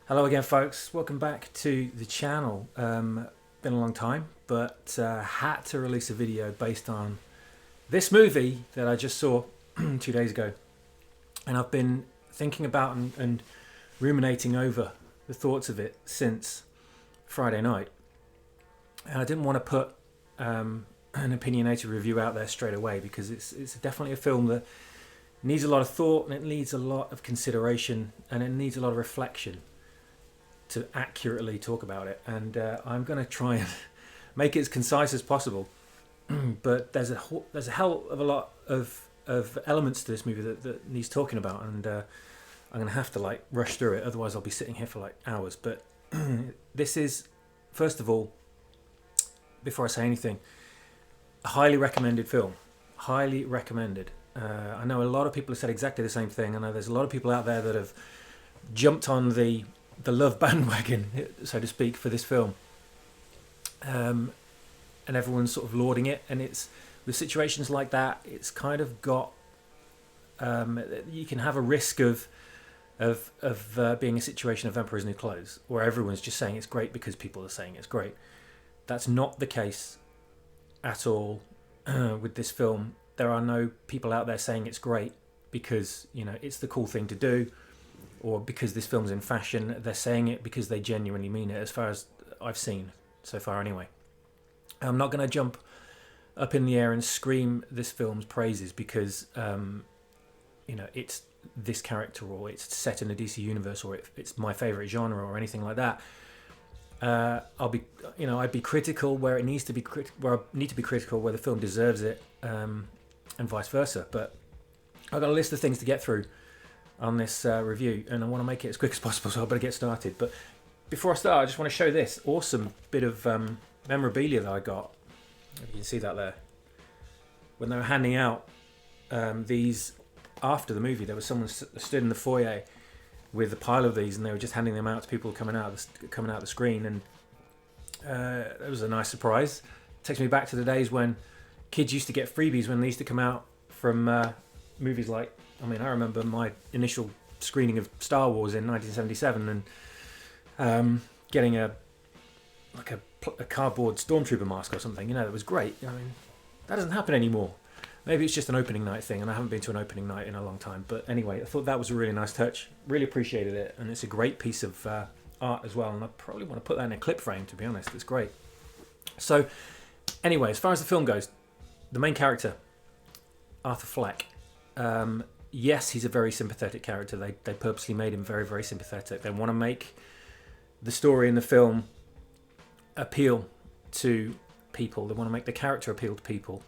Hello again, folks. Welcome back to the channel. Been a long time, but had to release a video based on this movie that I just saw 2 days ago. And I've been thinking about and ruminating over the thoughts of it since Friday night. And I didn't want to put an opinionated review out there straight away because it's definitely a film that needs a lot of thought and it needs a lot of consideration and it needs a lot of reflection to accurately talk about it, and I'm going to try and make it as concise as possible. But there's a hell of a lot of elements to this movie that needs talking about, and I'm going to have to rush through it, otherwise I'll be sitting here for hours. But this is, first of all, before I say anything, a highly recommended film. Highly recommended. I know a lot of people have said exactly the same thing. I know there's a lot of people out there that have jumped on the love bandwagon, so to speak, for this film, and everyone's sort of lauding it. And it's with situations like that, it's kind of got you can have a risk of being a situation of Emperor's New Clothes, where everyone's just saying it's great because people are saying it's great. That's not the case at all with this film. There are no people out there saying it's great because it's the cool thing to do, or because this film's in fashion. They're saying it because they genuinely mean it, as far as I've seen so far anyway. I'm not going to jump up in the air and scream this film's praises because it's this character, or it's set in the DC universe, or it's my favourite genre, or anything like that. I'd be critical where it needs to be where I need to be critical where the film deserves it, and vice versa. But I've got a list of things to get through on this review, and I want to make it as quick as possible, so I better get started. But before I start, I just want to show this awesome bit of memorabilia that I got. If you can see that there. When they were handing out these after the movie, there was someone stood in the foyer with a pile of these, and they were just handing them out to people coming out the screen, and it was a nice surprise. It takes me back to the days when kids used to get freebies when they used to come out from movies like, I remember my initial screening of Star Wars in 1977 and getting a cardboard stormtrooper mask or something. That was great. That doesn't happen anymore. Maybe it's just an opening night thing, and I haven't been to an opening night in a long time. But anyway, I thought that was a really nice touch. Really appreciated it, and it's a great piece of art as well. And I probably want to put that in a clip frame, to be honest. It's great. So anyway, as far as the film goes, the main character, Arthur Fleck. Yes, he's a very sympathetic character. They purposely made him very, very sympathetic. They want to make the story in the film appeal to people. They want to make the character appeal to people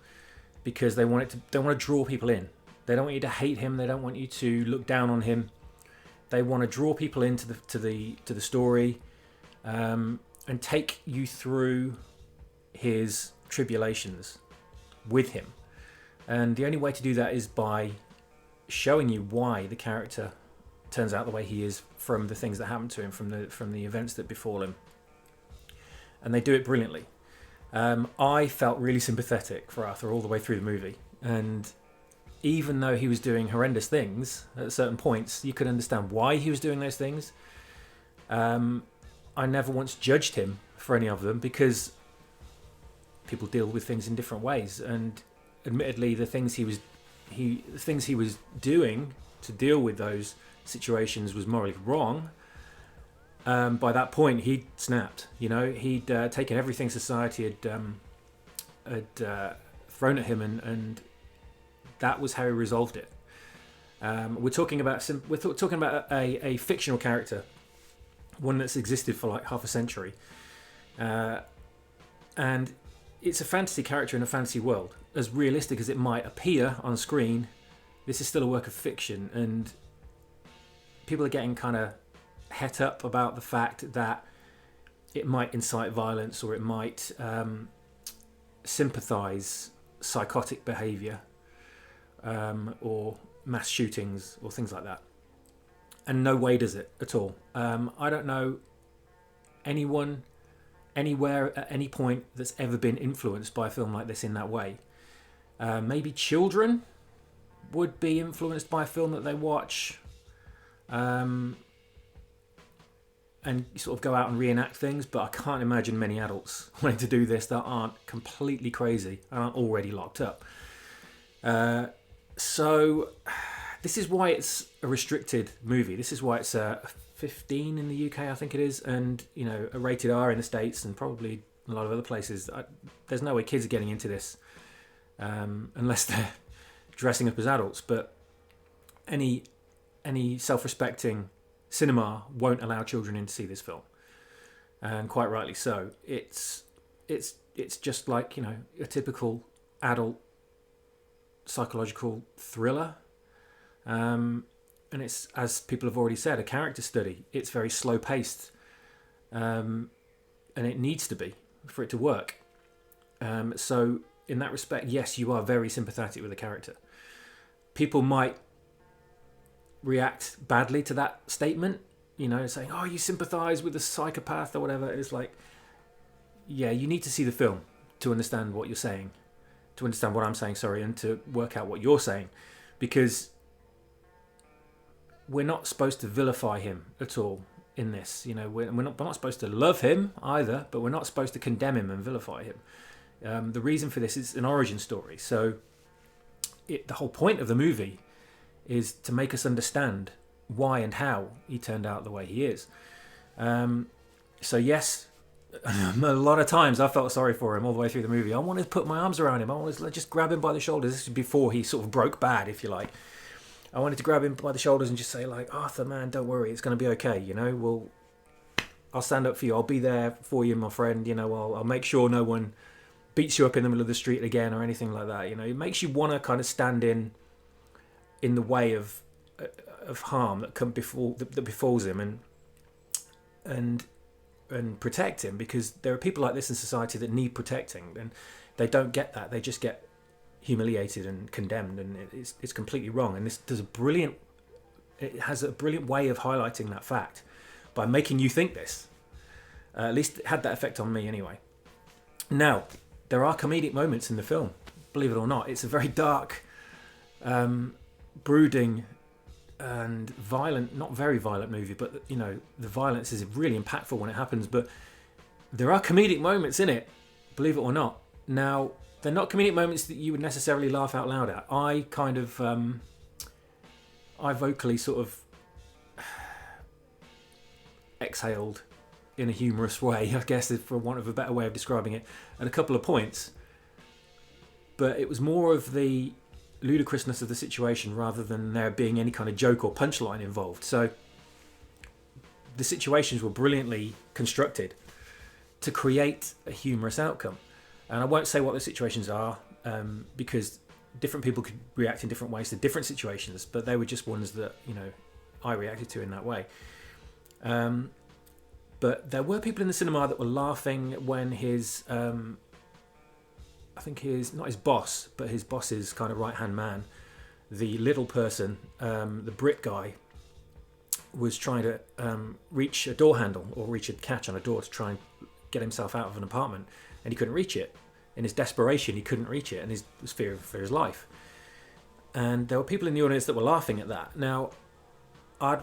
because they want to draw people in. They don't want you to hate him. They don't want you to look down on him. They want to draw people into the story, and take you through his tribulations with him. And the only way to do that is by showing you why the character turns out the way he is from the things that happen to him, from the events that befall him. And they do it brilliantly. I felt really sympathetic for Arthur all the way through the movie, and even though he was doing horrendous things at certain points, you could understand why he was doing those things. I never once judged him for any of them, because people deal with things in different ways, and admittedly the things he was doing to deal with those situations was morally wrong. By that point, he'd snapped. He'd taken everything society had thrown at him, and that was how he resolved it. We're talking about a fictional character, one that's existed for like half a century, and it's a fantasy character in a fantasy world. As realistic as it might appear on screen, this is still a work of fiction, and people are getting kind of het up about the fact that it might incite violence or it might sympathise psychotic behaviour or mass shootings or things like that. And no way does it at all. I don't know anyone anywhere at any point that's ever been influenced by a film like this in that way. Maybe children would be influenced by a film that they watch and sort of go out and reenact things, but I can't imagine many adults wanting to do this that aren't completely crazy and aren't already locked up. So this is why it's a restricted movie. This is why it's 15 in the UK, I think it is, and a rated R in the States and probably a lot of other places. There's no way kids are getting into this unless they're dressing up as adults. But any self-respecting cinema won't allow children in to see this film, and quite rightly so. It's just like a typical adult psychological thriller. And it's, as people have already said, a character study. It's very slow paced, and it needs to be for it to work. So in that respect, yes, you are very sympathetic with the character. People might react badly to that statement, saying, "Oh, you sympathise with the psychopath" or whatever. It's like, yeah, you need to see the film to understand what you're saying, to understand what I'm saying, and to work out what you're saying, because we're not supposed to vilify him at all in this. We're not supposed to love him either, but we're not supposed to condemn him and vilify him. The reason for this is an origin story. So the whole point of the movie is to make us understand why and how he turned out the way he is. So yes, a lot of times I felt sorry for him all the way through the movie. I wanted to put my arms around him. I wanted to just grab him by the shoulders. This was before he sort of broke bad, if you like. I wanted to grab him by the shoulders and just say, like, "Arthur, man, don't worry, it's going to be okay. I'll stand up for you. I'll be there for you, my friend. I'll make sure no one beats you up in the middle of the street again or anything like that." It makes you want to kind of stand in the way of harm that befalls him and protect him, because there are people like this in society that need protecting, and they don't get that. They just get humiliated and condemned, and it's completely wrong. And this it has a brilliant way of highlighting that fact by making you think this. At least it had that effect on me anyway. Now, there are comedic moments in the film, believe it or not. It's a very dark, brooding and violent, not very violent movie, but the violence is really impactful when it happens. But there are comedic moments in it, believe it or not. Now, they're not comedic moments that you would necessarily laugh out loud at. I kind of, I vocally sort of exhaled in a humorous way, I guess, for want of a better way of describing it, at a couple of points. But it was more of the ludicrousness of the situation rather than there being any kind of joke or punchline involved. So the situations were brilliantly constructed to create a humorous outcome. And I won't say what the situations are, because different people could react in different ways to different situations, but they were just ones that I reacted to in that way. But there were people in the cinema that were laughing when his, I think not his boss, but his boss's kind of right-hand man, the little person, the Brit guy, was trying to reach a door handle or reach a catch on a door to try and get himself out of an apartment, and he couldn't reach it. In his desperation, he couldn't reach it, and his fear for his life. And there were people in the audience that were laughing at that. Now, I'd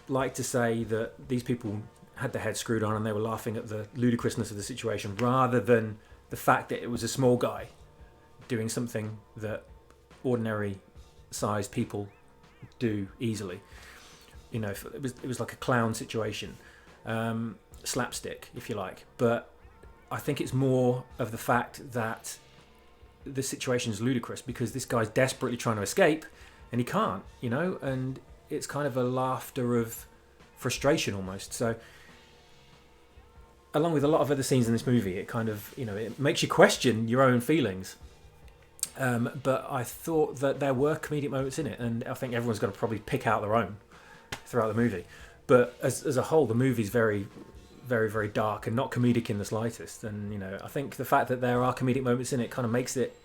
like to say that these people had their heads screwed on and they were laughing at the ludicrousness of the situation rather than the fact that it was a small guy doing something that ordinary sized people do easily. It was like a clown situation, slapstick, if you like. But I think it's more of the fact that the situation is ludicrous because this guy's desperately trying to escape and he can't, you know, and it's kind of a laughter of frustration almost. So along with a lot of other scenes in this movie, it kind of, you know, it makes you question your own feelings. But I thought that there were comedic moments in it, and I think everyone's got to probably pick out their own throughout the movie. But as a whole, the movie's very, very, very dark and not comedic in the slightest. And, you know, I think the fact that there are comedic moments in it kind of makes it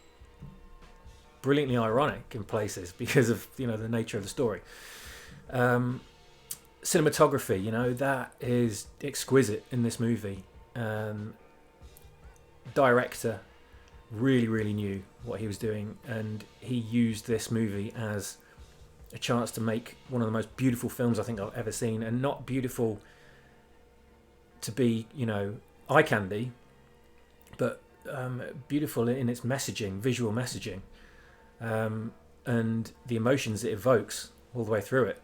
brilliantly ironic in places because of, you know, the nature of the story. Cinematography, you know, that is exquisite in this movie. Director really, really knew what he was doing, and he used this movie as a chance to make one of the most beautiful films I think I've ever seen, and not beautiful to be, you know, eye candy, but beautiful in its messaging, visual messaging, and the emotions it evokes all the way through it.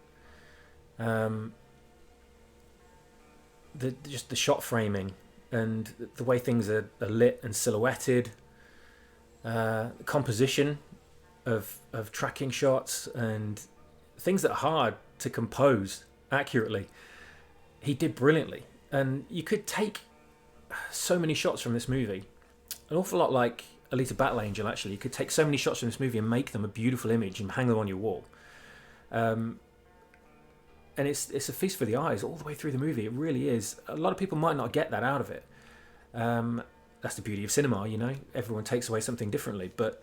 Just the shot framing and the way things are lit and silhouetted, the composition of tracking shots and things that are hard to compose accurately, he did brilliantly. And you could take so many shots from this movie, an awful lot like Alita Battle Angel. Actually, you could take so many shots from this movie and make them a beautiful image and hang them on your wall. And it's a feast for the eyes all the way through the movie. It really is. A lot of people might not get that out of it. That's the beauty of cinema, you know. Everyone takes away something differently. But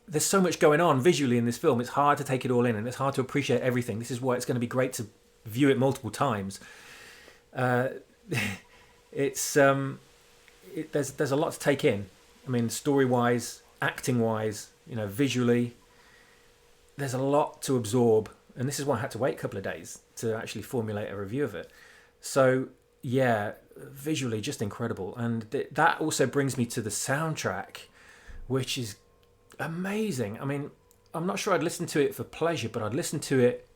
there's so much going on visually in this film. It's hard to take it all in, and it's hard to appreciate everything. This is why it's going to be great to view it multiple times. There's a lot to take in. I mean, story-wise, acting-wise, you know, visually, there's a lot to absorb. And this is why I had to wait a couple of days to actually formulate a review of it. So, yeah, visually just incredible. And that also brings me to the soundtrack, which is amazing. I mean, I'm not sure I'd listen to it for pleasure, but I'd listen to it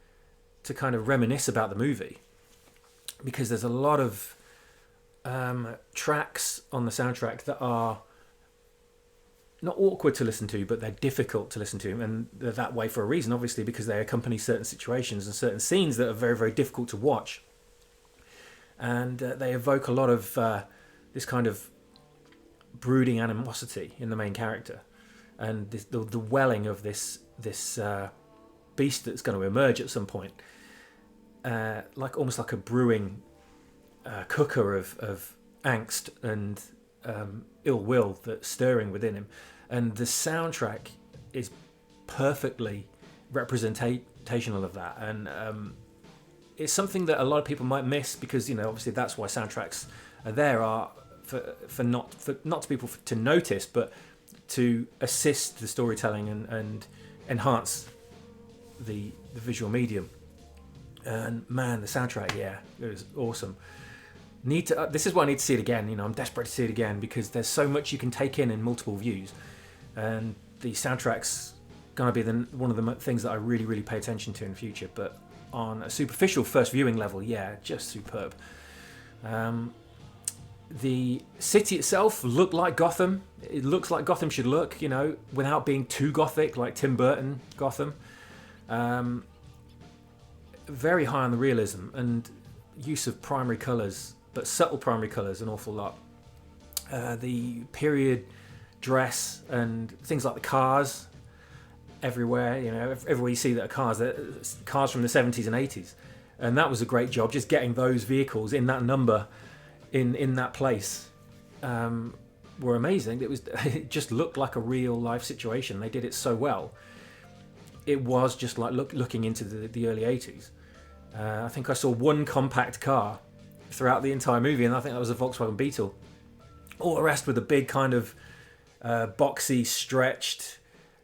to kind of reminisce about the movie. Because there's a lot of tracks on the soundtrack that are not awkward to listen to, but they're difficult to listen to, and they're that way for a reason, obviously, because they accompany certain situations and certain scenes that are very, very difficult to watch, and they evoke a lot of this kind of brooding animosity in the main character, and the welling of this beast that's going to emerge at some point, almost like a brewing cooker of angst and ill will that's stirring within him. And the soundtrack is perfectly representational of that, and it's something that a lot of people might miss, because, you know, obviously that's why soundtracks are there, are for not to people to notice, but to assist the storytelling and enhance the visual medium. And man, the soundtrack, yeah, it was awesome. This is why I need to see it again. You know, I'm desperate to see it again, because there's so much you can take in multiple views, and the soundtrack's gonna be one of the things that I really, really pay attention to in the future. But on a superficial first viewing level, yeah, just superb. The city itself looked like Gotham. It looks like Gotham should look, you know, without being too gothic like Tim Burton Gotham. Very high on the realism and use of primary colours, but subtle primary colours an awful lot. The period dress and things like the cars everywhere, you know, everywhere you see that are cars from the 70s and 80s. And that was a great job, just getting those vehicles in that number, in that place, were amazing. It just looked like a real life situation. They did it so well. It was just like looking into the early 80s. I think I saw one compact car throughout the entire movie, and I think that was a Volkswagen Beetle. All the rest were the big kind of boxy, stretched,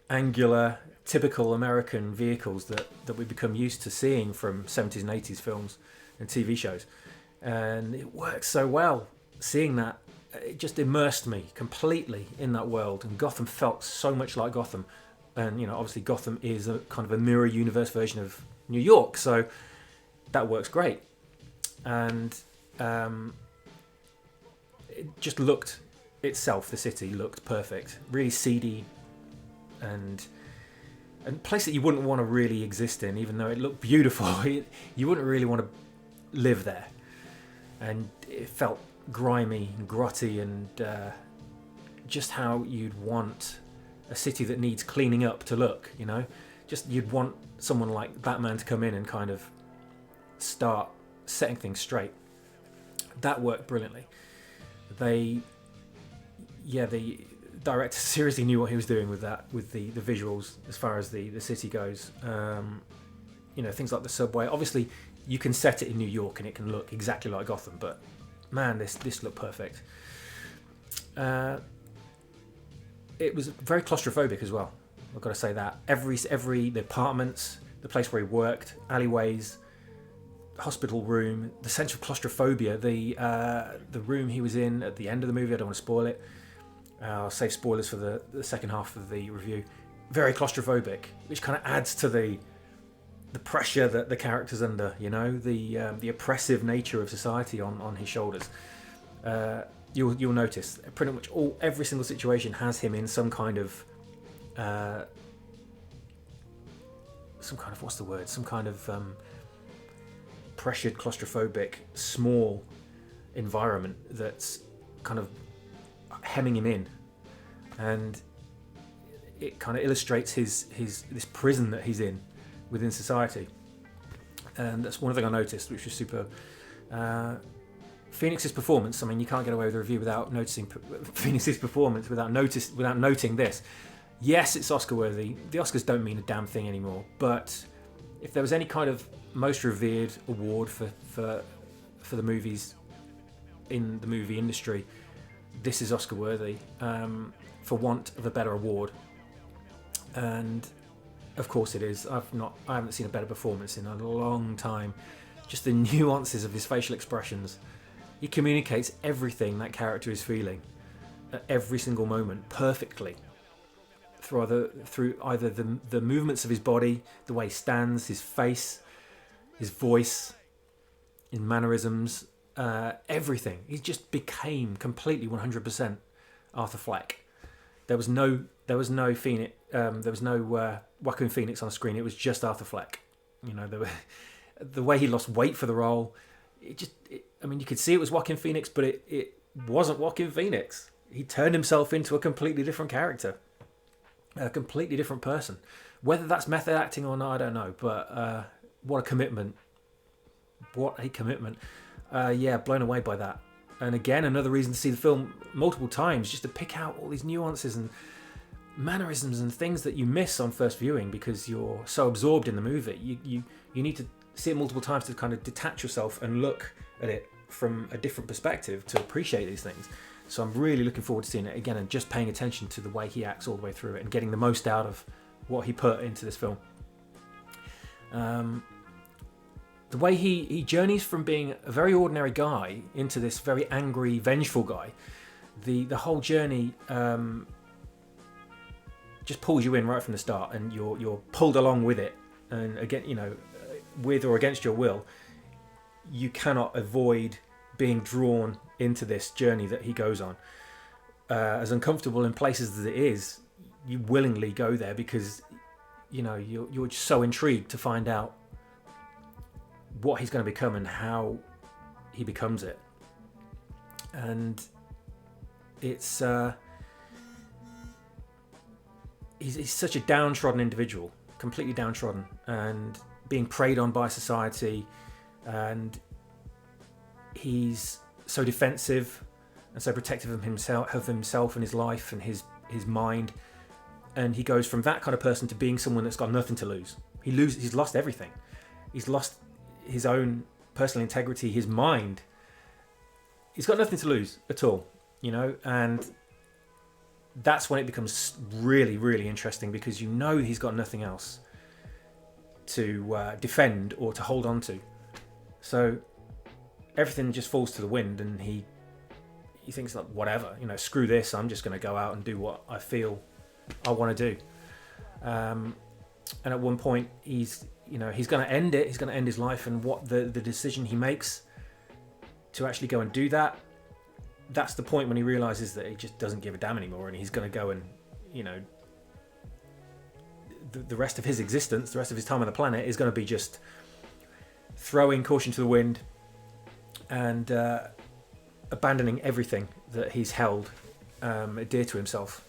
angular, typical American vehicles that we become used to seeing from 70s and 80s films and TV shows. And it worked so well. Seeing that, it just immersed me completely in that world, and Gotham felt so much like Gotham. And, you know, obviously Gotham is a kind of a mirror universe version of New York, so that works great. And it just looked itself, the city looked perfect, really seedy, and a place that you wouldn't want to really exist in, even though it looked beautiful. You wouldn't really want to live there, and it felt grimy and grotty, and just how you'd want a city that needs cleaning up to look. Just you'd want someone like Batman to come in and kind of start setting things straight. That worked brilliantly. The director seriously knew what he was doing with that, with the visuals as far as the city goes. Things like the subway. Obviously, you can set it in New York and it can look exactly like Gotham, but man, this looked perfect. It was very claustrophobic as well. I've got to say that the apartments, the place where he worked, alleyways, hospital room, the sense of claustrophobia, the room he was in at the end of the movie. I don't want to spoil it. I'll save spoilers for the second half of the review. Very claustrophobic, which kind of adds to the pressure that the character's under. The oppressive nature of society on his shoulders. You'll notice pretty much every single situation has him in some kind of what's the word? Some kind of pressured, claustrophobic, small environment that's kind of hemming him in, and it kind of illustrates his this prison that he's in within society. And that's one thing I noticed, which was superb. Phoenix's performance. I mean, you can't get away with a review without noticing Phoenix's performance, without noting this. Yes, it's Oscar worthy. The Oscars don't mean a damn thing anymore. But if there was any kind of most revered award for the movies in the movie industry, this is Oscar worthy, for want of a better award. And of course it is. I haven't seen a better performance in a long time. Just the nuances of his facial expressions. He communicates everything that character is feeling at every single moment perfectly through either the movements of his body, the way he stands, his face, his voice, his mannerisms, everything. He just became completely 100% Arthur Fleck. There was no Phoenix. There was no Joaquin Phoenix on screen. It was just Arthur Fleck. The way he lost weight for the role. You could see it was Joaquin Phoenix, but it wasn't Joaquin Phoenix. He turned himself into a completely different character, a completely different person. Whether that's method acting or not, I don't know. But what a commitment! What a commitment! Blown away by that. And again, another reason to see the film multiple times, just to pick out all these nuances and mannerisms and things that you miss on first viewing because you're so absorbed in the movie. You need to see it multiple times to kind of detach yourself and look at it from a different perspective to appreciate these things. So I'm really looking forward to seeing it again and just paying attention to the way he acts all the way through it and getting the most out of what he put into this film. The way he journeys from being a very ordinary guy into this very angry, vengeful guy, the whole journey just pulls you in right from the start, and you're pulled along with it. And again, with or against your will, you cannot avoid being drawn into this journey that he goes on. As uncomfortable in places as it is, you willingly go there because you're just so intrigued to find out what he's going to become and how he becomes it. And it's he's such a downtrodden individual, completely downtrodden and being preyed on by society, and he's so defensive and so protective of himself and his life and his mind. And he goes from that kind of person to being someone that's got nothing to lose. He's lost everything. He's lost his own personal integrity, his mind. He's got nothing to lose at all, and that's when it becomes really, really interesting, because he's got nothing else to defend or to hold on to. So everything just falls to the wind, and he thinks, like, whatever, screw this, I'm just going to go out and do what I feel I want to do. And at one point he's going to end it. He's going to end his life, and what the decision he makes to actually go and do that, that's the point when he realizes that he just doesn't give a damn anymore, and he's going to go and the rest of his existence, the rest of his time on the planet, is going to be just throwing caution to the wind and abandoning everything that he's held dear to himself,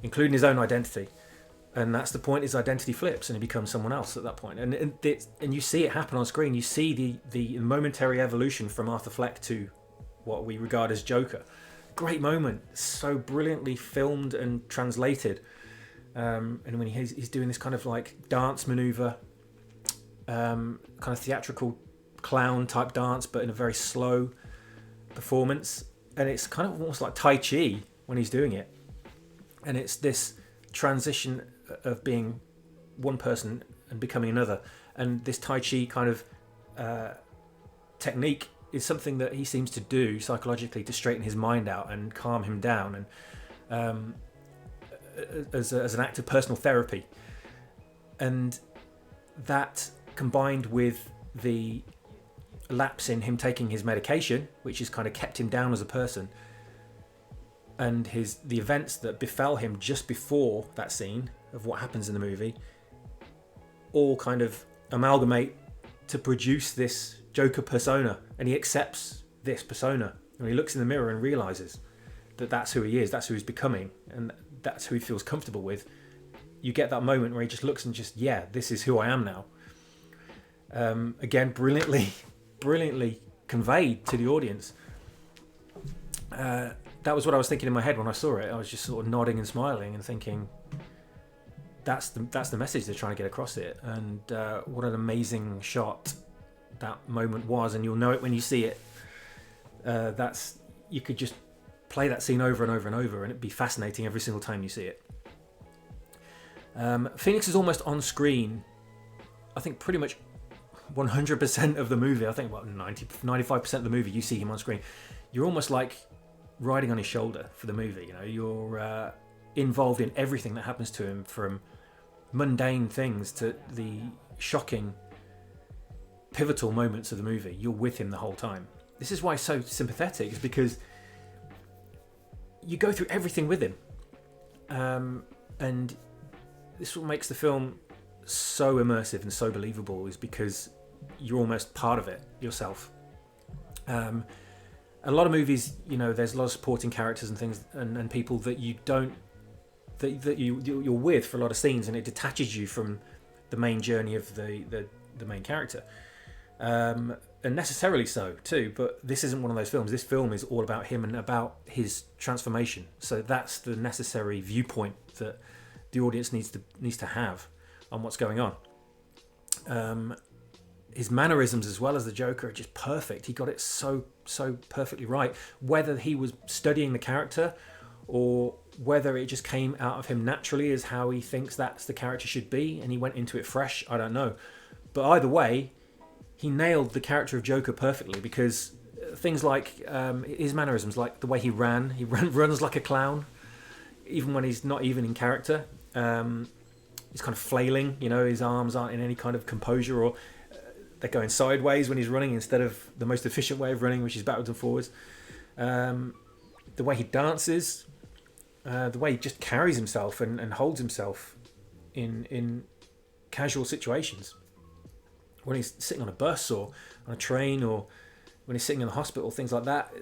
including his own identity. And that's the point. His identity flips and he becomes someone else at that point. And you see it happen on screen. You see the momentary evolution from Arthur Fleck to what we regard as Joker. Great moment, so brilliantly filmed and translated. And when he's doing this kind of like dance maneuver, kind of theatrical clown type dance, but in a very slow performance, and it's kind of almost like Tai Chi when he's doing it. And it's this transition of being one person and becoming another, and this Tai Chi kind of technique is something that he seems to do psychologically to straighten his mind out and calm him down, and as an act of personal therapy. And that, combined with the lapse in him taking his medication, which has kind of kept him down as a person, and the events that befell him just before that scene of what happens in the movie, all kind of amalgamate to produce this Joker persona. And he accepts this persona, and he looks in the mirror and realizes that that's who he is, that's who he's becoming, and that's who he feels comfortable with. You get that moment where he just looks and just, yeah, this is who I am now. Again, brilliantly conveyed to the audience. That was what I was thinking in my head when I saw it. I was just sort of nodding and smiling and thinking, that's the message they're trying to get across it. And what an amazing shot that moment was. And you'll know it when you see it. You could just play that scene over and over and over, and it'd be fascinating every single time you see it. Phoenix is almost on screen, I think pretty much 100% of the movie. I think about 95% of the movie you see him on screen. You're almost like riding on his shoulder for the movie. You're involved in everything that happens to him, from mundane things to the shocking, pivotal moments of the movie. You're with him the whole time. This is why it's so sympathetic, is because you go through everything with him, and this is what makes the film so immersive and so believable, is because you're almost part of it yourself. A lot of movies, there's a lot of supporting characters and things, and people that you don't, that you're with for a lot of scenes, and it detaches you from the main journey of the main character, and necessarily so too. But this isn't one of those films. This film is all about him and about his transformation. So that's the necessary viewpoint that the audience needs to have on what's going on. His mannerisms, as well as the Joker, are just perfect. He got it so perfectly right. Whether he was studying the character or whether it just came out of him naturally as how he thinks that's the character should be, and he went into it fresh, I don't know. But either way, he nailed the character of Joker perfectly, because things like his mannerisms, like the way he runs like a clown, even when he's not even in character. He's kind of flailing, his arms aren't in any kind of composure, or they're going sideways when he's running instead of the most efficient way of running, which is backwards and forwards. The way he dances, the way he just carries himself and holds himself in casual situations. When he's sitting on a bus or on a train, or when he's sitting in the hospital, things like that,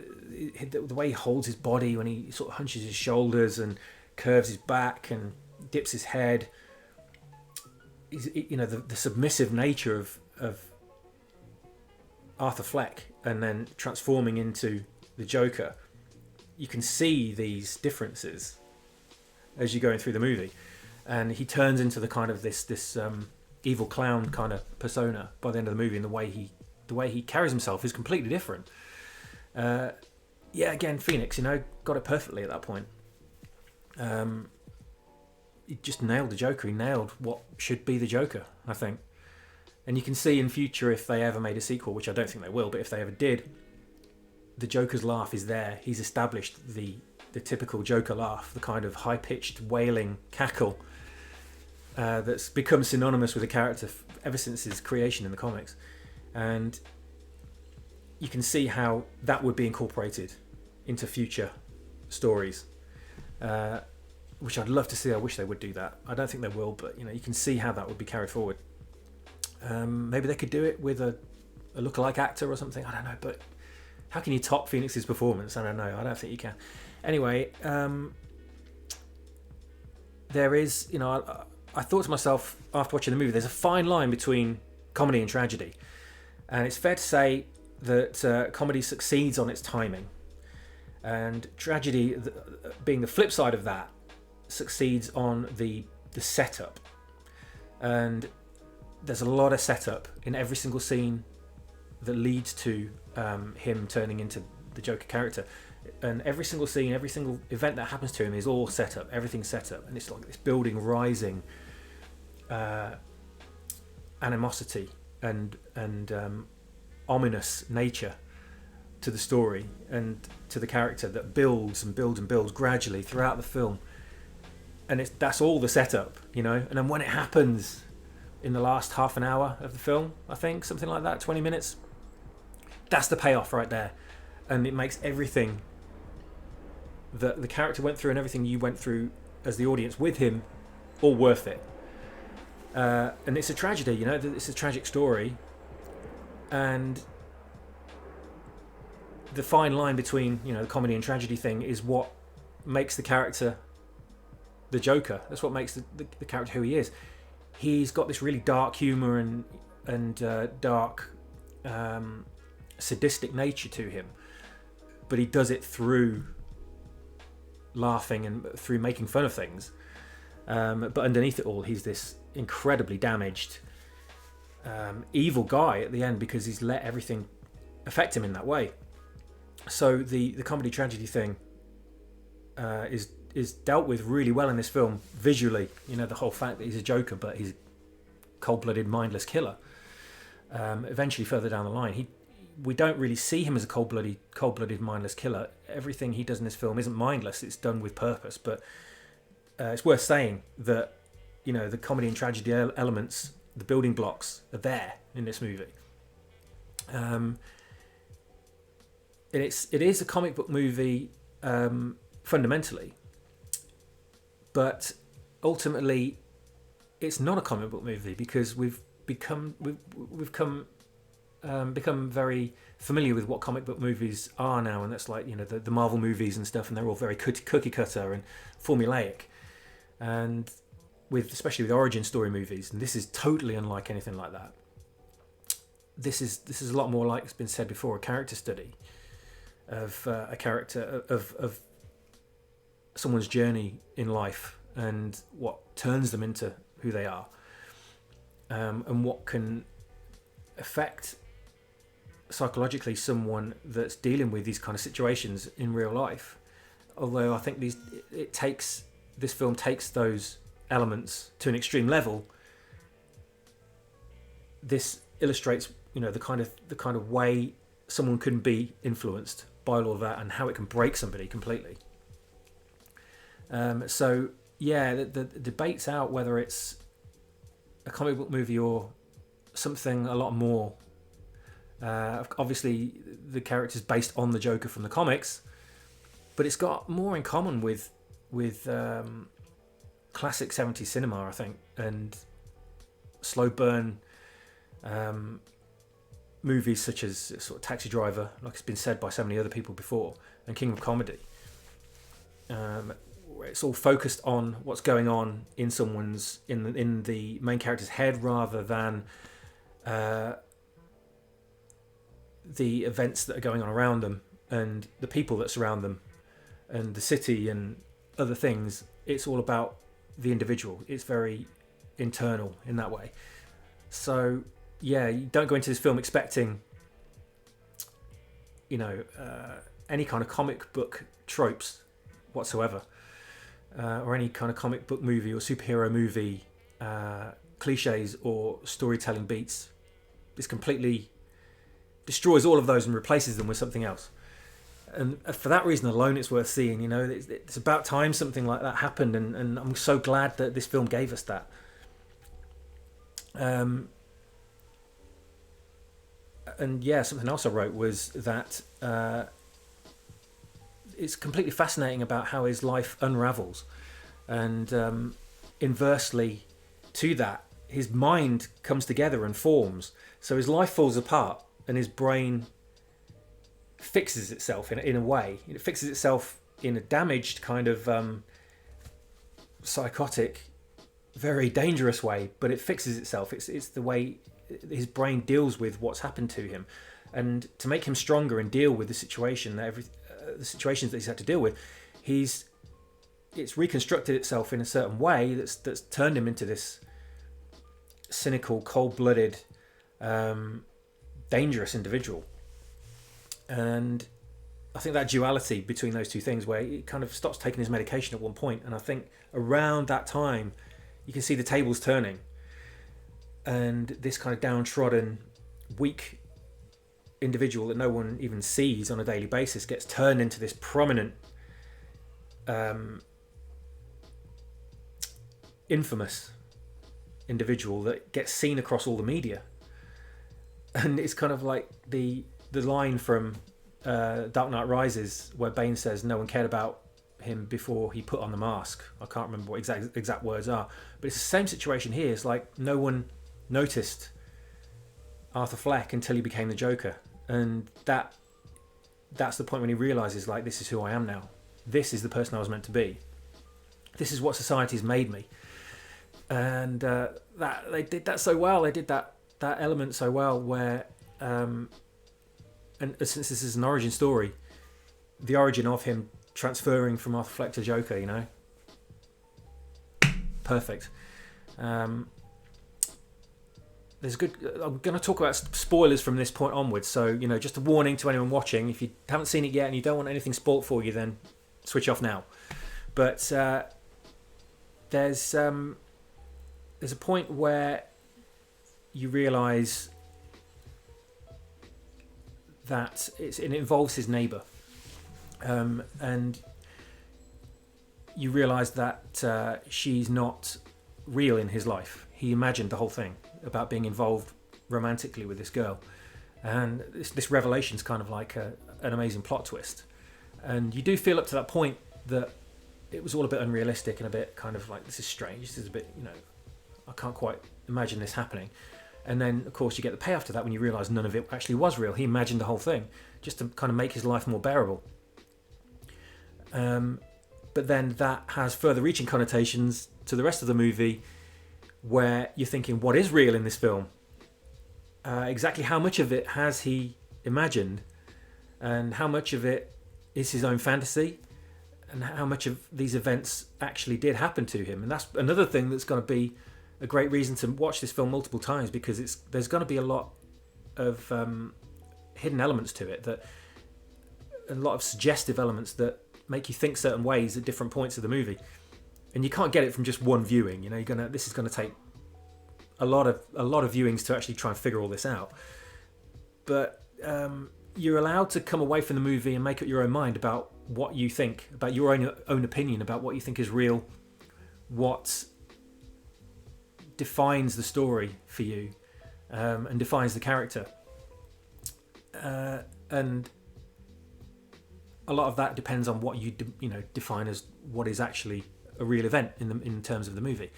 the way he holds his body, when he sort of hunches his shoulders and curves his back and dips his head, the submissive nature of Arthur Fleck, and then transforming into the Joker, you can see these differences as you're going through the movie, and he turns into the kind of this evil clown kind of persona by the end of the movie, and the way he carries himself is completely different. Again, Phoenix, got it perfectly at that point. He just nailed the Joker. He nailed what should be the Joker, I think. And you can see in future, if they ever made a sequel, which I don't think they will, but if they ever did, the Joker's laugh is there. He's established the typical Joker laugh, the kind of high-pitched wailing cackle that's become synonymous with the character ever since his creation in the comics. And you can see how that would be incorporated into future stories. which I'd love to see. I wish they would do that. I don't think they will, but you can see how that would be carried forward. Maybe they could do it with a lookalike actor or something. I don't know, but how can you top Phoenix's performance? I don't know. I don't think you can. Anyway, there is, I thought to myself after watching the movie, there's a fine line between comedy and tragedy, and it's fair to say that comedy succeeds on its timing, and tragedy, being the flip side of that, succeeds on the setup. And there's a lot of setup in every single scene that leads to him turning into the Joker character. And every single scene, every single event that happens to him is all set up. Everything's set up, and it's like this building, rising animosity and ominous nature to the story and to the character that builds and builds and builds gradually throughout the film. And that's all the setup, And then when it happens in the last half an hour of the film, I think something like that, 20 minutes, that's the payoff right there, and it makes everything that the character went through and everything you went through as the audience with him all worth it. And it's a tragedy, it's a tragic story, and the fine line between the comedy and tragedy thing is what makes the character the Joker. That's what makes the character who he is. He's got this really dark humor and dark sadistic nature to him, but he does it through laughing and through making fun of things. But underneath it all, he's this incredibly damaged, evil guy at the end because he's let everything affect him in that way. So the comedy tragedy thing is dealt with really well in this film visually. The whole fact that he's a Joker, but he's a cold-blooded, mindless killer. Eventually, further down the line, we don't really see him as a cold-blooded, mindless killer. Everything he does in this film isn't mindless; it's done with purpose. But it's worth saying that the comedy and tragedy elements, the building blocks, are there in this movie. It is a comic book movie fundamentally, but ultimately, it's not a comic book movie because we've become very familiar with what comic book movies are now, and that's like the Marvel movies and stuff, and they're all very cookie cutter and formulaic, and especially with origin story movies, and this is totally unlike anything like that. This is a lot more, like it's been said before, a character study of a character of someone's journey in life and what turns them into who they are, and what can affect psychologically someone that's dealing with these kind of situations in real life. Although I think this film takes those elements to an extreme level. This illustrates the kind of way someone can be influenced by all of that and how it can break somebody completely. So yeah, the debate's out whether it's a comic book movie or something a lot more. Obviously, the character's based on the Joker from the comics, but it's got more in common with classic 70s cinema, I think, and slow burn movies such as sort of Taxi Driver, like it's been said by so many other people before, and King of Comedy. Where it's all focused on what's going on in someone's in the main character's head rather than the events that are going on around them and the people that surround them and the city and other things. It's all about the individual. It's very internal in that way. So yeah, you don't go into this film expecting any kind of comic book tropes whatsoever, or any kind of comic book movie or superhero movie cliches or storytelling beats. This completely destroys all of those and replaces them with something else. And for that reason alone, it's worth seeing. It's about time something like that happened, and I'm so glad that this film gave us that. And yeah, something else I wrote was that it's completely fascinating about how his life unravels. and inversely to that, his mind comes together and forms. So his life falls apart, and his brain fixes itself in a way. It fixes itself in a damaged kind of psychotic, very dangerous way, but it fixes itself. It's the way his brain deals with what's happened to him, and to make him stronger and deal with the situation the situations that he's had to deal with, it's reconstructed itself in a certain way that's turned him into this cynical, cold-blooded, dangerous individual. And I think that duality between those two things, where he kind of stops taking his medication at one point, and I think around that time you can see the tables turning, and this kind of downtrodden, weak individual that no one even sees on a daily basis gets turned into this prominent, infamous individual that gets seen across all the media. And it's kind of like the line from Dark Knight Rises, where Bane says no one cared about him before he put on the mask. I can't remember what exact words are, but it's the same situation here. It's like no one noticed Arthur Fleck until he became the Joker, and that's the point when he realizes, like, this is who I am now. This is the person I was meant to be. This is what society's made me. And that they did that so well. They did that element so well, where and since this is an origin story, the origin of him transferring from Arthur Fleck to Joker, you know, perfect. There's good. I'm going to talk about spoilers from this point onwards. So, you know, just a warning to anyone watching: if you haven't seen it yet and you don't want anything spoilt for you, then switch off now. But there's a point where you realise that it involves his neighbour, and you realise that she's not real in his life. He imagined the whole thing about being involved romantically with this girl, and this revelation's kind of like an amazing plot twist. And you do feel up to that point that it was all a bit unrealistic and a bit kind of like, this is strange, this is a bit, you know, I can't quite imagine this happening. And then of course you get the payoff to that when you realise none of it actually was real. He imagined the whole thing just to kind of make his life more bearable. But then that has further reaching connotations to the rest of the movie, where you're thinking, what is real in this film? Exactly how much of it has he imagined, and how much of it is his own fantasy, and how much of these events actually did happen to him? And that's another thing that's going to be a great reason to watch this film multiple times, because there's going to be a lot of hidden elements to it, that a lot of suggestive elements that make you think certain ways at different points of the movie. And you can't get it from just one viewing. You know, this is going to take a lot of viewings to actually try and figure all this out. But you're allowed to come away from the movie and make up your own mind about what you think, about your own opinion, about what you think is real, what defines the story for you, and defines the character. And a lot of that depends on what you define as what is actually a real event in terms of the movie.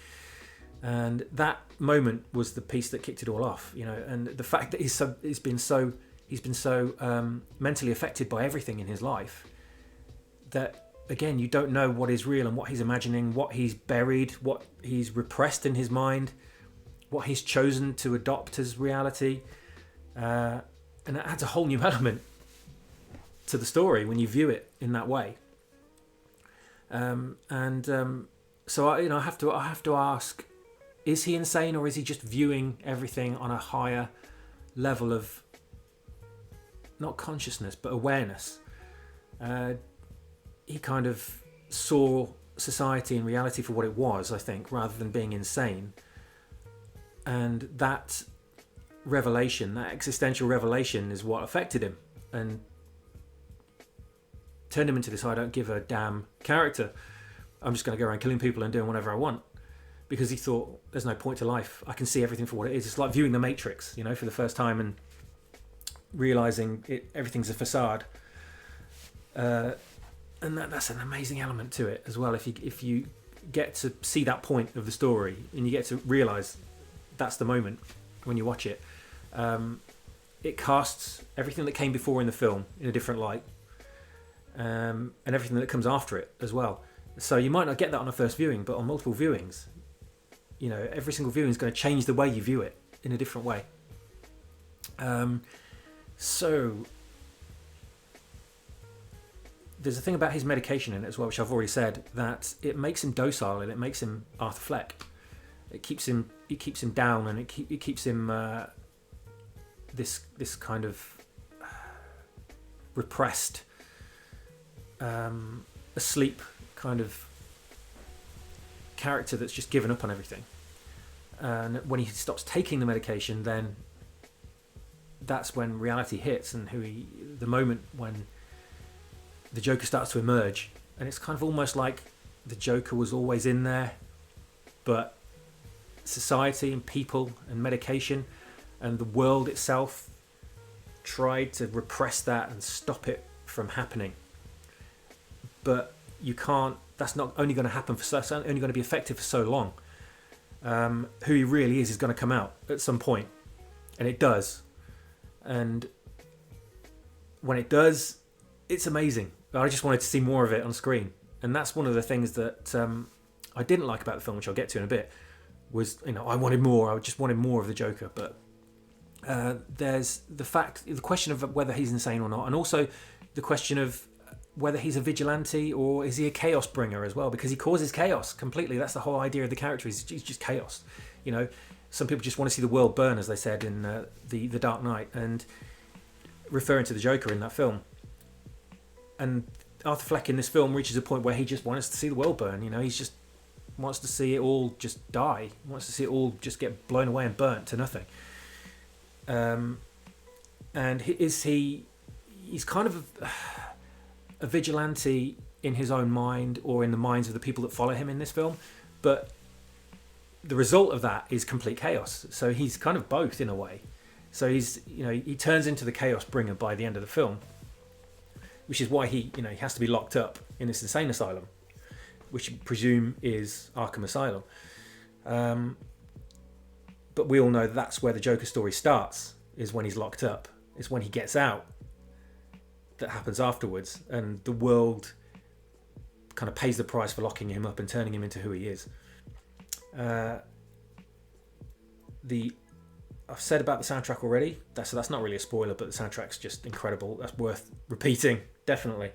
And that moment was the piece that kicked it all off, you know. And the fact that he's been so mentally affected by everything in his life, that again, you don't know what is real and what he's imagining, what he's buried, what he's repressed in his mind, what he's chosen to adopt as reality, and it adds a whole new element to the story when you view it in that way. So I have to ask: is he insane, or is he just viewing everything on a higher level of, not consciousness, but awareness? He kind of saw society and reality for what it was, I think, rather than being insane. And that revelation, that existential revelation, is what affected him and turned him into this I don't give a damn character. I'm just going to go around killing people and doing whatever I want. Because he thought, there's no point to life. I can see everything for what it is. It's like viewing The Matrix, you know, for the first time and realising everything's a facade. And that's an amazing element to it as well. If you get to see that point of the story, and you get to realise that's the moment when you watch it. It casts everything that came before in the film in a different light, and everything that comes after it as well. So you might not get that on a first viewing, but on multiple viewings, you know, every single viewing is going to change the way you view it in a different way. So there's a thing about his medication in it as well, which I've already said, that it makes him docile and it makes him Arthur Fleck. It keeps him down, and it keeps him this kind of repressed, asleep kind of character that's just given up on everything. And when he stops taking the medication, then that's when reality hits, and the moment when the Joker starts to emerge. And it's kind of almost like the Joker was always in there, but society and people and medication and the world itself tried to repress that and stop it from happening. But you can't. That's not only going to happen that's only going to be effective for so long. Who he really is going to come out at some point, and it does. And when it does, it's amazing. I just wanted to see more of it on screen, and that's one of the things that I didn't like about the film, which I'll get to in a bit. Was, you know, I wanted more. I just wanted more of the Joker, but there's the question of whether he's insane or not, and also the question of whether he's a vigilante or is he a chaos bringer as well, because he causes chaos completely. That's the whole idea of the character. He's just chaos. You know, some people just want to see the world burn, as they said in the Dark Knight, and referring to the Joker in that film. And Arthur Fleck in this film reaches a point where he just wants to see the world burn. You know, he's just wants to see it all just die. He wants to see it all just get blown away and burnt to nothing. And he's kind of a vigilante in his own mind, or in the minds of the people that follow him in this film, but the result of that is complete chaos. So he's kind of both in a way. So he turns into the chaos bringer by the end of the film, which is why he has to be locked up in this insane asylum, which you presume is Arkham Asylum. But we all know that's where the Joker story starts, is when he's locked up. It's when he gets out that happens afterwards, and the world kind of pays the price for locking him up and turning him into who he is. I've said about the soundtrack already, so that's not really a spoiler, but the soundtrack's just incredible. That's worth repeating, definitely.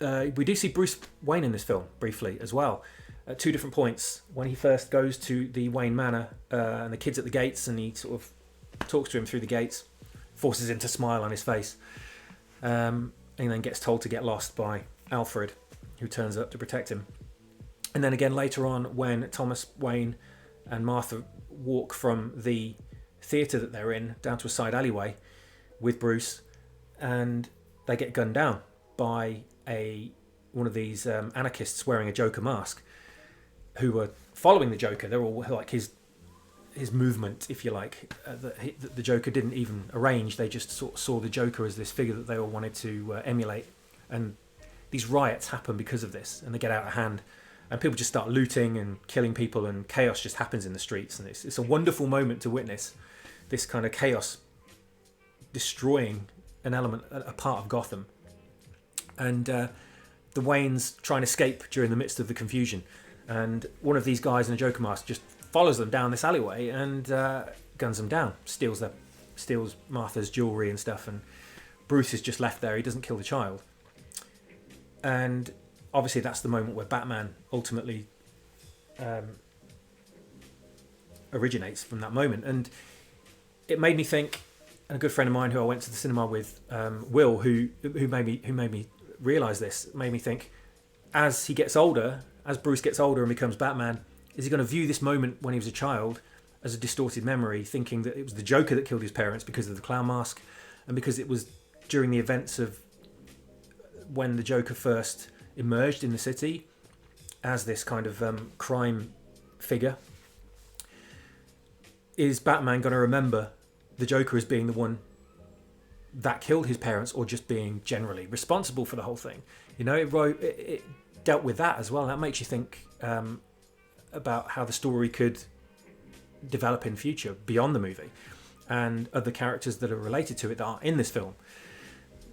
We do see Bruce Wayne in this film briefly as well, at two different points. When he first goes to the Wayne Manor and the kid's at the gates, and he sort of talks to him through the gates, forces him to smile on his face, and then gets told to get lost by Alfred, who turns up to protect him. And then again later on, when Thomas Wayne and Martha walk from the theatre that they're in down to a side alleyway with Bruce, and they get gunned down by one of these anarchists wearing a Joker mask, who were following the Joker. They're all like his movement, if you like, that the Joker didn't even arrange. They just sort of saw the Joker as this figure that they all wanted to emulate. And these riots happen because of this, and they get out of hand, and people just start looting and killing people, and chaos just happens in the streets. And it's a wonderful moment to witness this kind of chaos destroying an element, a part of Gotham. And the Waynes try and escape during the midst of the confusion, and one of these guys in a Joker mask just follows them down this alleyway and guns them down, steals Martha's jewellery and stuff, and Bruce is just left there. He doesn't kill the child. And obviously that's the moment where Batman ultimately originates, from that moment. And it made me think, and a good friend of mine who I went to the cinema with, Will, who made me realise this, made me think, as he gets older, as Bruce gets older and becomes Batman, is he going to view this moment when he was a child as a distorted memory, thinking that it was the Joker that killed his parents because of the clown mask, and because it was during the events of when the Joker first emerged in the city as this kind of crime figure? Is Batman going to remember the Joker as being the one that killed his parents or just being generally responsible for the whole thing. You know, it dealt with that as well. That makes you think about how the story could develop in future beyond the movie, and other characters that are related to it that aren't in this film,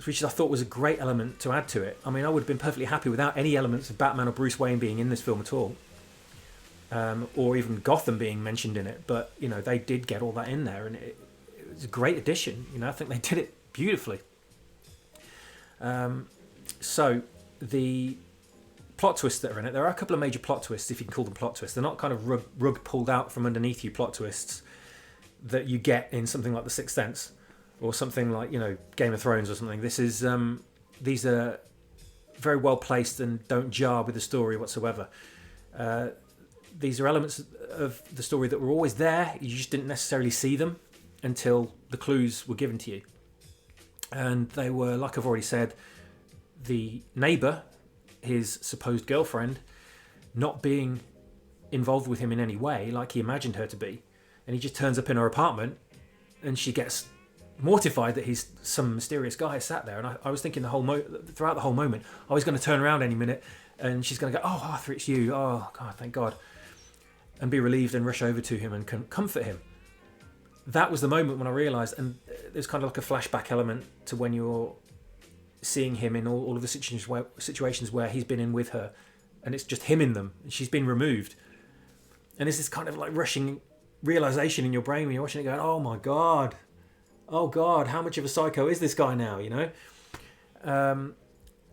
which I thought was a great element to add to it. I mean, I would have been perfectly happy without any elements of Batman or Bruce Wayne being in this film at all, or even Gotham being mentioned in it. But, you know, they did get all that in there, and it was a great addition. You know, I think they did it beautifully. So the plot twists that are in it, there are a couple of major plot twists, if you can call them plot twists. They're not kind of rug pulled out from underneath you plot twists that you get in something like The Sixth Sense or something like, you know, Game of Thrones or something. This is these are very well placed and don't jar with the story whatsoever. These are elements of the story that were always there. You just didn't necessarily see them until the clues were given to you. And they were, like I've already said, the neighbour, his supposed girlfriend, not being involved with him in any way like he imagined her to be. And he just turns up in her apartment and she gets mortified that he's some mysterious guy sat there. And I was thinking throughout the whole moment, I was going to turn around any minute and she's going to go, "Oh, Arthur, it's you. Oh, God, thank God." And be relieved and rush over to him and comfort him. That was the moment when I realised, and there's kind of like a flashback element to when you're seeing him in all of the situations where he's been in with her, and it's just him in them, and she's been removed. And there's this kind of like rushing realisation in your brain when you're watching it going, "Oh my God, oh God, how much of a psycho is this guy now?" You know?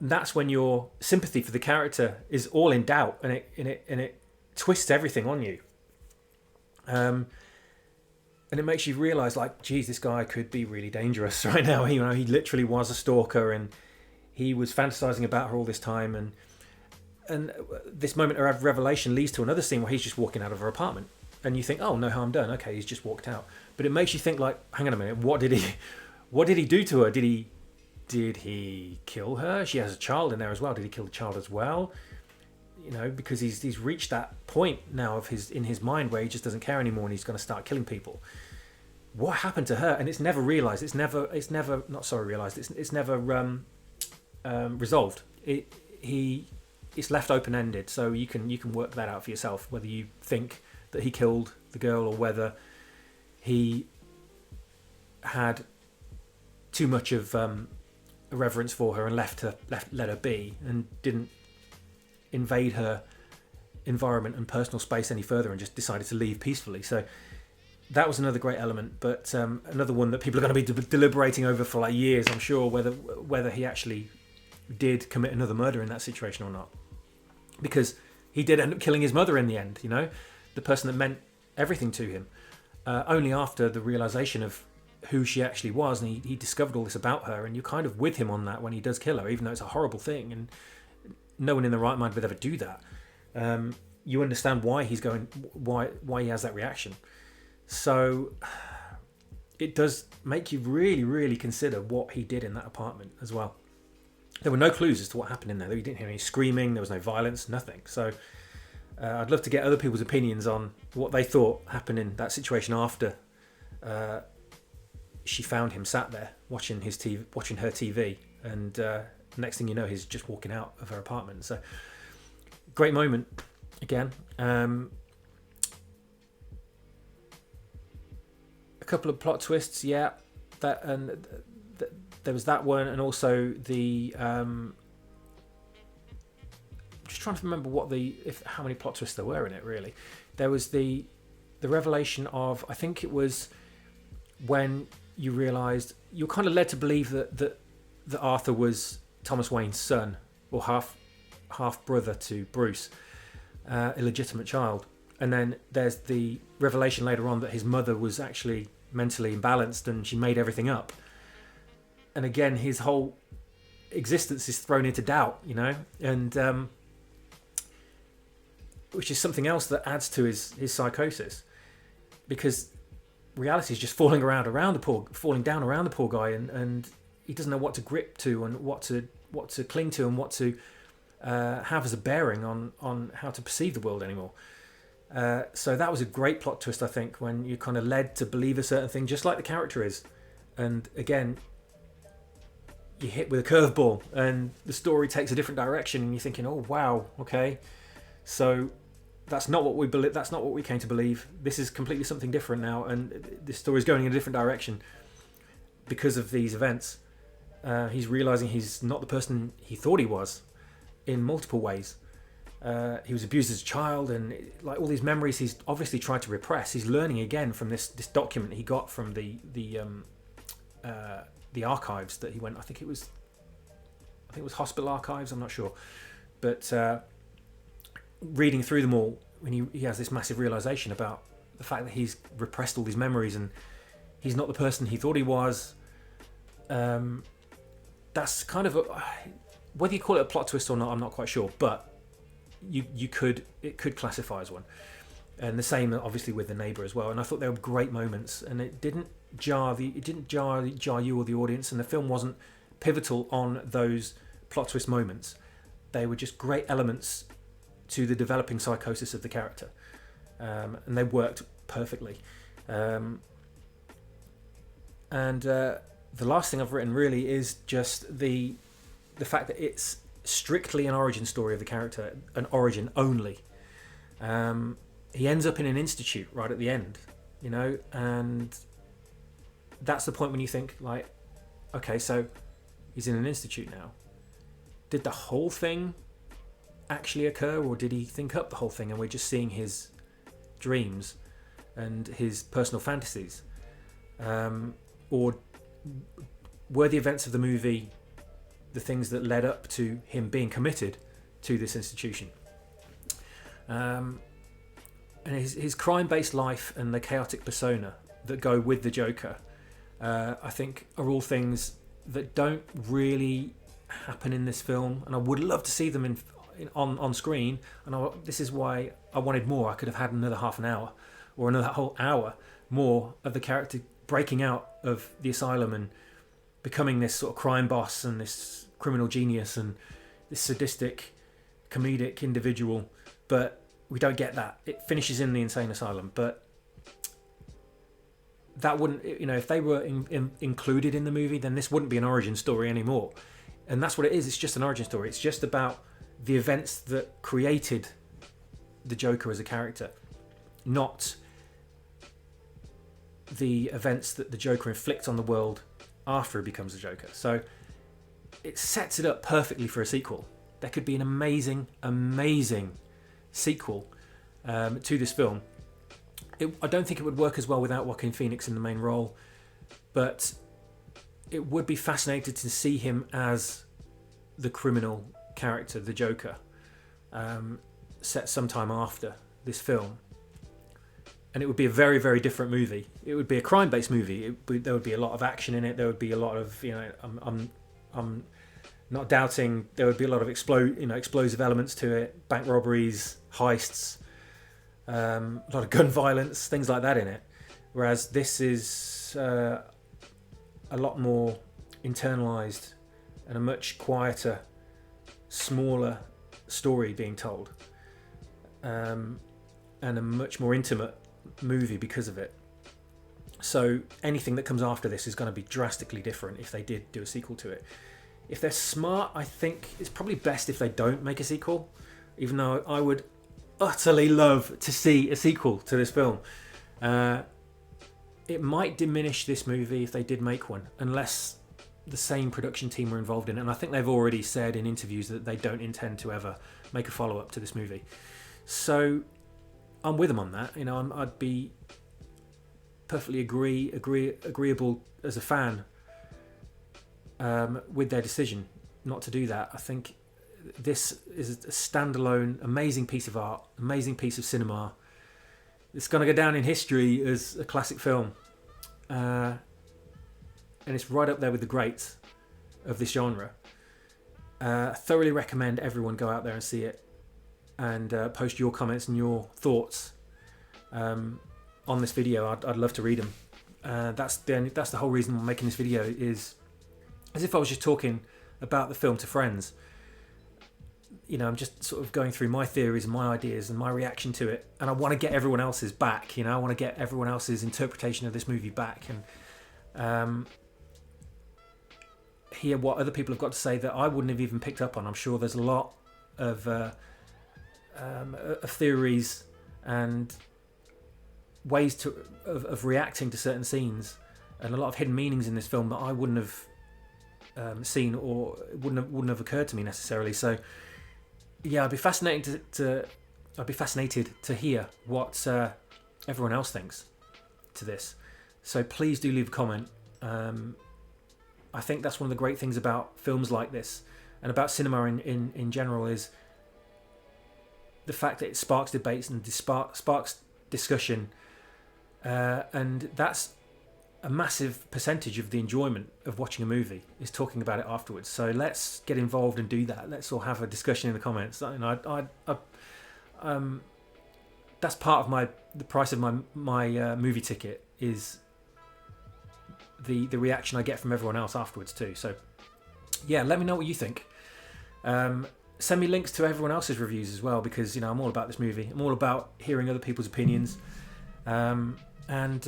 That's when your sympathy for the character is all in doubt, and it twists everything on you. And it makes you realise, like, geez, this guy could be really dangerous right now. You know, he literally was a stalker, and he was fantasising about her all this time. And this moment of revelation leads to another scene where he's just walking out of her apartment, and you think, "Oh, no harm done. Okay, he's just walked out." But it makes you think, like, hang on a minute, what did he do to her? Did he kill her? She has a child in there as well. Did he kill the child as well? You know, because he's reached that point now in his mind where he just doesn't care anymore, and he's going to start killing people. What happened to her? And it's never realised. It's never realised. It's never resolved. It's left open ended, so you can work that out for yourself. Whether you think that he killed the girl or whether he had too much of a reverence for her and let her be and didn't invade her environment and personal space any further and just decided to leave peacefully. So that was another great element, but another one that people are going to be deliberating over for like years, I'm sure, whether he actually did commit another murder in that situation or not, because he did end up killing his mother in the end, you know, the person that meant everything to him, only after the realization of who she actually was, and he discovered all this about her, and you're kind of with him on that when he does kill her, even though it's a horrible thing, and no one in the right mind would ever do that. You understand why why he has that reaction. So it does make you really, really consider what he did in that apartment as well. There were no clues as to what happened in there. You didn't hear any screaming. There was no violence, nothing. So I'd love to get other people's opinions on what they thought happened in that situation after she found him sat there watching her TV, and next thing you know, he's just walking out of her apartment. So great moment again. A couple of plot twists, yeah. There was that one, and also the just trying to remember how many plot twists there were in it. Really, there was the revelation of, I think it was when you realised, you're kind of led to believe that Arthur was Thomas Wayne's son, or half brother to Bruce, illegitimate child. And then there's the revelation later on that his mother was actually mentally imbalanced and she made everything up. And again, his whole existence is thrown into doubt, you know, and which is something else that adds to his psychosis, because reality is just falling down around the poor guy, and he doesn't know what to grip to and what to cling to and what to have as a bearing on how to perceive the world anymore. So that was a great plot twist, I think, when you're kind of led to believe a certain thing, just like the character is. And again, you hit with a curveball and the story takes a different direction, and you're thinking, oh wow, okay, so that's not what we believe. That's not what we came to believe. This is completely something different now, and this story is going in a different direction because of these events. He's realizing he's not the person he thought he was in multiple ways. He was abused as a child, and like all these memories he's obviously tried to repress, he's learning again from this document he got from the archives that he went. I think it was hospital archives. I'm not sure, but reading through them all, when he has this massive realization about the fact that he's repressed all these memories and he's not the person he thought he was. That's kind of whether you call it a plot twist or not, I'm not quite sure, but it could classify as one. And the same obviously with The Neighbour as well. And I thought they were great moments, and it didn't jar you or the audience, and the film wasn't pivotal on those plot twist moments. They were just great elements to the developing psychosis of the character, and they worked perfectly. The last thing I've written really is just the fact that it's strictly an origin story of the character, an origin only. He ends up in an institute right at the end, and that's the point when you think, like, okay, so he's in an institute now. Did the whole thing actually occur, or did he think up the whole thing and we're just seeing his dreams and his personal fantasies? Or were the events of the movie the things that led up to him being committed to this institution? And his crime-based life and the chaotic persona that go with the Joker, I think, are all things that don't really happen in this film, and I would love to see them on screen. And this is why I wanted more. I could have had another half an hour or another whole hour more of the character breaking out of the asylum and becoming this sort of crime boss and this criminal genius and this sadistic comedic individual, but we don't get that. It finishes in the insane asylum, but that wouldn't, if they were included in the movie, then this wouldn't be an origin story anymore. And that's what it is. It's just an origin story. It's just about the events that created the Joker as a character, not the events that the Joker inflicts on the world after he becomes the Joker. So it sets it up perfectly for a sequel. There could be an amazing sequel to this film. I don't think it would work as well without Joaquin Phoenix in the main role, but it would be fascinating to see him as the criminal character, the Joker, set sometime after this film. And it would be a very, very different movie. It would be a crime-based movie. There would be a lot of action in it. There would be a lot of, I'm not doubting there would be a lot of explosive elements to it, bank robberies, heists, a lot of gun violence, things like that in it. Whereas this is a lot more internalized and a much quieter, smaller story being told, and a much more intimate movie because of it. So anything that comes after this is going to be drastically different if they did do a sequel to it. If they're smart, I think it's probably best if they don't make a sequel, even though I would utterly love to see a sequel to this film. It might diminish this movie if they did make one, unless the same production team were involved in it. And I think they've already said in interviews that they don't intend to ever make a follow-up to this movie. So I'm with them on that. I'd be perfectly agreeable as a fan with their decision not to do that. I think this is a standalone, amazing piece of art, amazing piece of cinema. It's going to go down in history as a classic film, and it's right up there with the greats of this genre. Thoroughly recommend everyone go out there and see it, and post your comments and your thoughts on this video. I'd love to read them. That's the whole reason I'm making this video, is as if I was just talking about the film to friends. I'm just sort of going through my theories and my ideas and my reaction to it, and I want to get everyone else's back. I want to get everyone else's interpretation of this movie back. And hear what other people have got to say that I wouldn't have even picked up on. I'm sure there's a lot of theories and ways of reacting to certain scenes, and a lot of hidden meanings in this film that I wouldn't have seen, or wouldn't have occurred to me necessarily. So yeah, I'd be fascinated to hear what everyone else thinks to this. So please do leave a comment. I think that's one of the great things about films like this, and about cinema in general, is the fact that it sparks debates and sparks discussion, and that's a massive percentage of the enjoyment of watching a movie, is talking about it afterwards. So let's get involved and do that. Let's all have a discussion in the comments. That's part of the price of my movie ticket, is the reaction I get from everyone else afterwards too. So yeah, let me know what you think. Send me links to everyone else's reviews as well, because I'm all about this movie. I'm all about hearing other people's opinions, and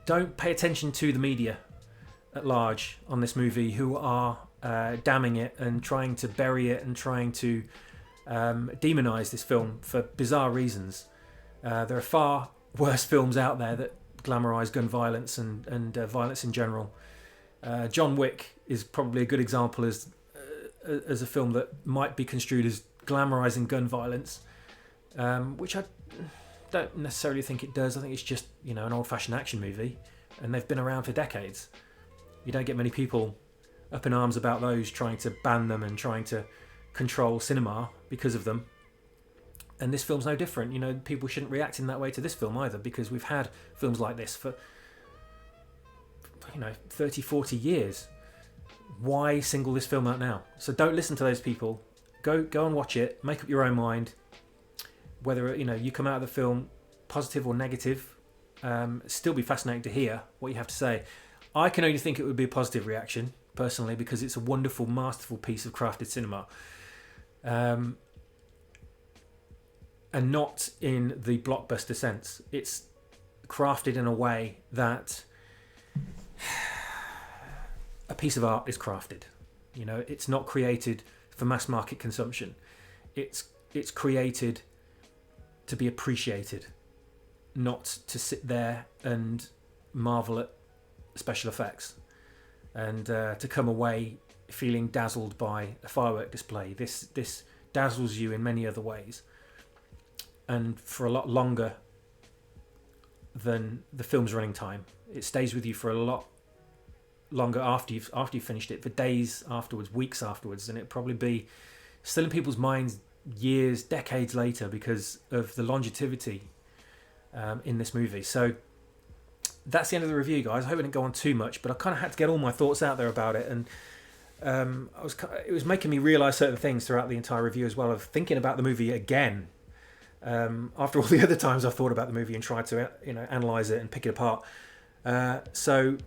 don't pay attention to the media at large on this movie, who are damning it and trying to bury it and trying to demonize this film for bizarre reasons. There are far worse films out there that glamorize gun violence and violence in general. John Wick is probably a good example as a film that might be construed as glamorizing gun violence, which I don't necessarily think it does. I think it's just an old-fashioned action movie, and they've been around for decades. You don't get many people up in arms about those, trying to ban them and trying to control cinema because of them. And this film's no different. People shouldn't react in that way to this film either, because we've had films like this for 30, 40 years. Why single this film out now? So don't listen to those people. Go and watch it. Make up your own mind. Whether you come out of the film positive or negative, still be fascinating to hear what you have to say. I can only think it would be a positive reaction personally, because it's a wonderful, masterful piece of crafted cinema, and not in the blockbuster sense. It's crafted in a way that a piece of art is crafted. It's not created for mass market consumption. It's created to be appreciated, not to sit there and marvel at special effects and to come away feeling dazzled by a firework display. This dazzles you in many other ways, and for a lot longer than the film's running time. It stays with you for a lot longer after you've finished it, for days afterwards, weeks afterwards, and it'll probably be still in people's minds years, decades later, because of the longevity in this movie. So that's the end of the review, guys. I hope it didn't go on too much, but I kind of had to get all my thoughts out there about it, and it was making me realise certain things throughout the entire review as well, of thinking about the movie again. After all the other times I've thought about the movie and tried to analyse it and pick it apart. So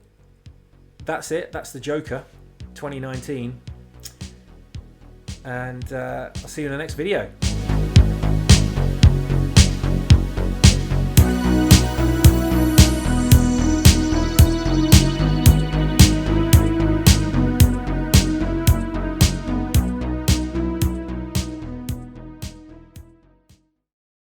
that's it. That's The Joker 2019. And I'll see you in the next video.